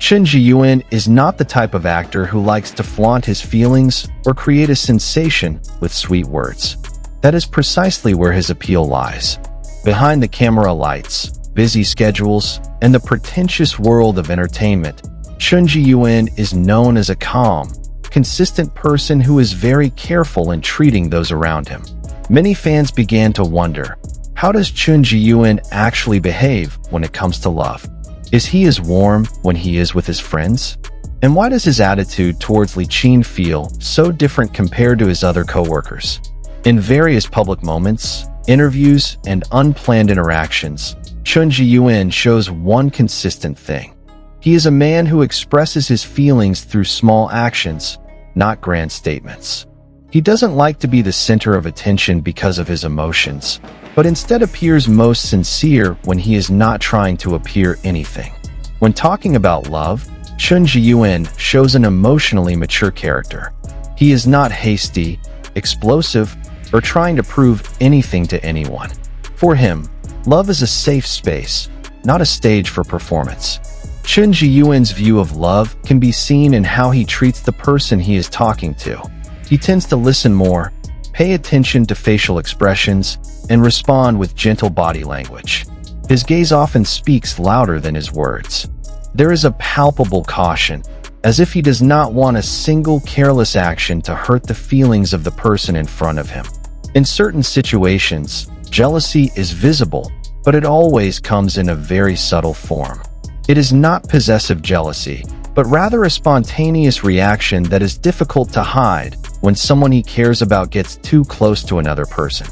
Chen Zheyuan is not the type of actor who likes to flaunt his feelings or create a sensation with sweet words. That is precisely where his appeal lies. Behind the camera lights, busy schedules, and the pretentious world of entertainment, Chen Zheyuan is known as a calm, consistent person who is very careful in treating those around him. Many fans began to wonder, how does Chen Zheyuan actually behave when it comes to love? Is he as warm when he is with his friends? And why does his attitude towards Li Qin feel so different compared to his other co-workers? In various public moments, interviews, and unplanned interactions, Chen Zheyuan shows one consistent thing. He is a man who expresses his feelings through small actions, not grand statements. He doesn't like to be the center of attention because of his emotions, but instead appears most sincere when he is not trying to appear anything. When talking about love, Chen Zheyuan shows an emotionally mature character. He is not hasty, explosive, or trying to prove anything to anyone. For him, love is a safe space, not a stage for performance. Chen Zheyuan's view of love can be seen in how he treats the person he is talking to. He tends to listen more, pay attention to facial expressions, and respond with gentle body language. His gaze often speaks louder than his words. There is a palpable caution, as if he does not want a single careless action to hurt the feelings of the person in front of him. In certain situations, jealousy is visible, but it always comes in a very subtle form. It is not possessive jealousy, but rather a spontaneous reaction that is difficult to hide when someone he cares about gets too close to another person.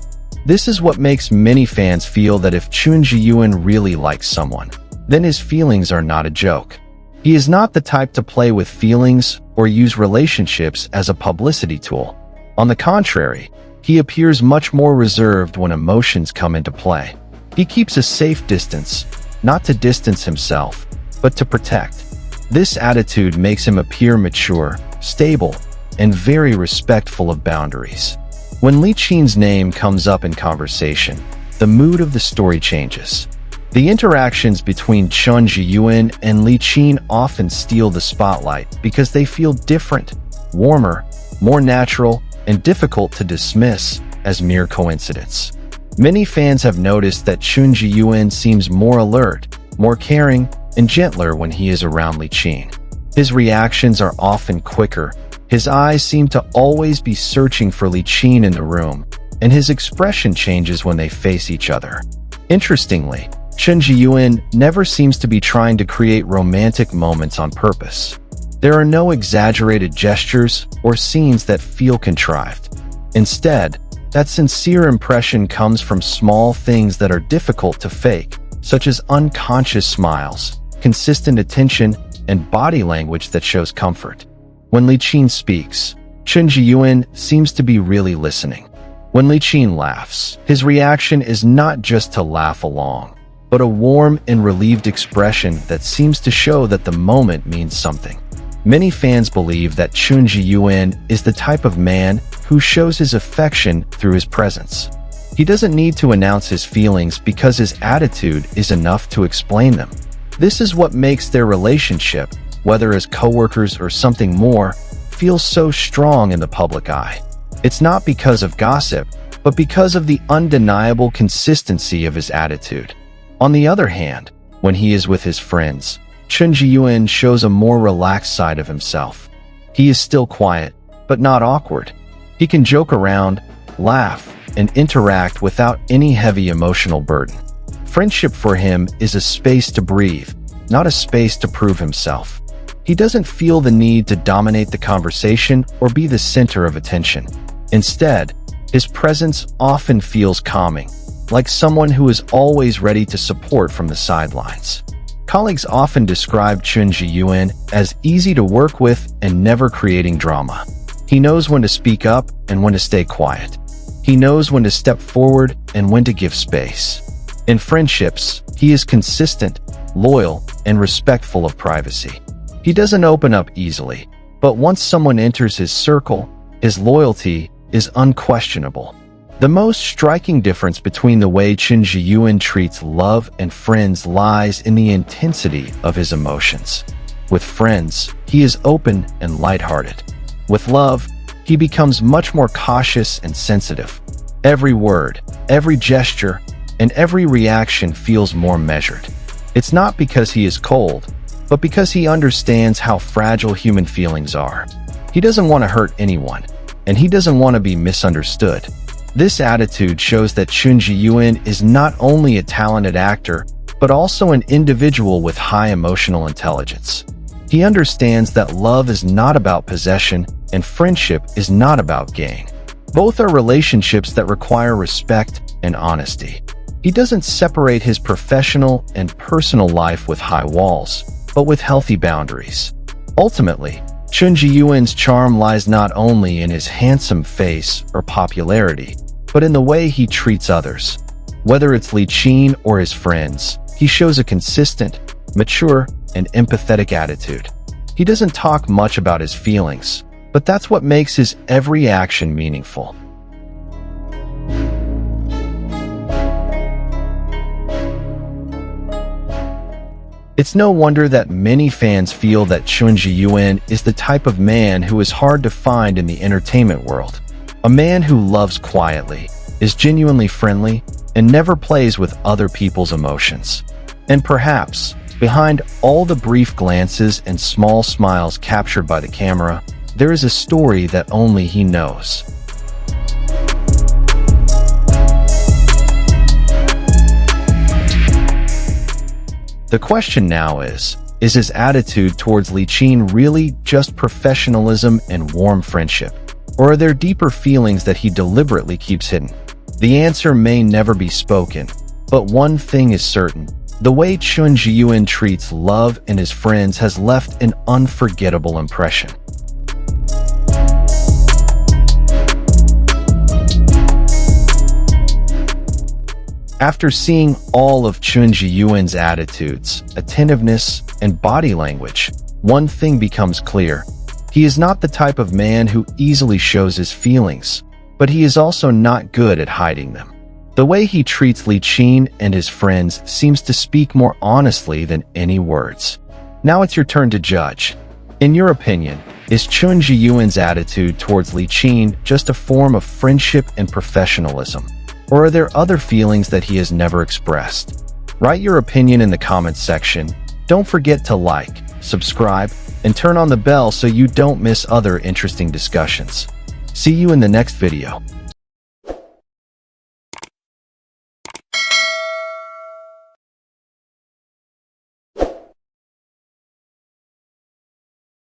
This is what makes many fans feel that if Chen Zheyuan really likes someone, then his feelings are not a joke. He is not the type to play with feelings or use relationships as a publicity tool. On the contrary, he appears much more reserved when emotions come into play. He keeps a safe distance, not to distance himself, but to protect. This attitude makes him appear mature, stable, and very respectful of boundaries. When Li Qin's name comes up in conversation, the mood of the story changes. The interactions between Chen Zheyuan and Li Qin often steal the spotlight because they feel different, warmer, more natural, and difficult to dismiss as mere coincidence. Many fans have noticed that Chen Zheyuan seems more alert, more caring, and gentler when he is around Li Qin. His reactions are often quicker, his eyes seem to always be searching for Li Qin in the room, and his expression changes when they face each other. Interestingly, Chen Zheyuan never seems to be trying to create romantic moments on purpose. There are no exaggerated gestures or scenes that feel contrived. Instead, that sincere impression comes from small things that are difficult to fake, such as unconscious smiles, consistent attention, and body language that shows comfort. When Li Qin speaks, Chen Zheyuan seems to be really listening. When Li Qin laughs, his reaction is not just to laugh along, but a warm and relieved expression that seems to show that the moment means something. Many fans believe that Chen Zheyuan is the type of man who shows his affection through his presence. He doesn't need to announce his feelings because his attitude is enough to explain them. This is what makes their relationship, whether as co-workers or something more, feel so strong in the public eye. It's not because of gossip, but because of the undeniable consistency of his attitude. On the other hand, when he is with his friends, Chen Zheyuan shows a more relaxed side of himself. He is still quiet, but not awkward. He can joke around, laugh, and interact without any heavy emotional burden. Friendship for him is a space to breathe, not a space to prove himself. He doesn't feel the need to dominate the conversation or be the center of attention. Instead, his presence often feels calming, like someone who is always ready to support from the sidelines. Colleagues often describe Chen Zheyuan as easy to work with and never creating drama. He knows when to speak up and when to stay quiet. He knows when to step forward and when to give space. In friendships, he is consistent, loyal, and respectful of privacy. He doesn't open up easily, but once someone enters his circle, his loyalty is unquestionable. The most striking difference between the way Chen Zheyuan treats love and friends lies in the intensity of his emotions. With friends, he is open and lighthearted. With love, he becomes much more cautious and sensitive. Every word, every gesture, and every reaction feels more measured. It's not because he is cold, but because he understands how fragile human feelings are. He doesn't want to hurt anyone, and he doesn't want to be misunderstood. This attitude shows that Chen Zheyuan is not only a talented actor, but also an individual with high emotional intelligence. He understands that love is not about possession and friendship is not about gain. Both are relationships that require respect and honesty. He doesn't separate his professional and personal life with high walls, but with healthy boundaries. Ultimately, Chen Zheyuan's charm lies not only in his handsome face or popularity, but in the way he treats others. Whether it's Li Qin or his friends, he shows a consistent, mature, and empathetic attitude. He doesn't talk much about his feelings, but that's what makes his every action meaningful. It's no wonder that many fans feel that Chen Zheyuan is the type of man who is hard to find in the entertainment world. A man who loves quietly, is genuinely friendly, and never plays with other people's emotions. And perhaps, behind all the brief glances and small smiles captured by the camera, there is a story that only he knows. The question now is his attitude towards Li Qin really just professionalism and warm friendship? Or are there deeper feelings that he deliberately keeps hidden? The answer may never be spoken, but one thing is certain. The way Chen Zheyuan treats love and his friends has left an unforgettable impression. After seeing all of Chen Zheyuan's attitudes, attentiveness, and body language, one thing becomes clear. He is not the type of man who easily shows his feelings, but he is also not good at hiding them. The way he treats Li Qin and his friends seems to speak more honestly than any words. Now it's your turn to judge. In your opinion, is Chen Zheyuan's attitude towards Li Qin just a form of friendship and professionalism? Or are there other feelings that he has never expressed? Write your opinion in the comments section. Don't forget to like, subscribe, and turn on the bell so you don't miss other interesting discussions. See you in the next video.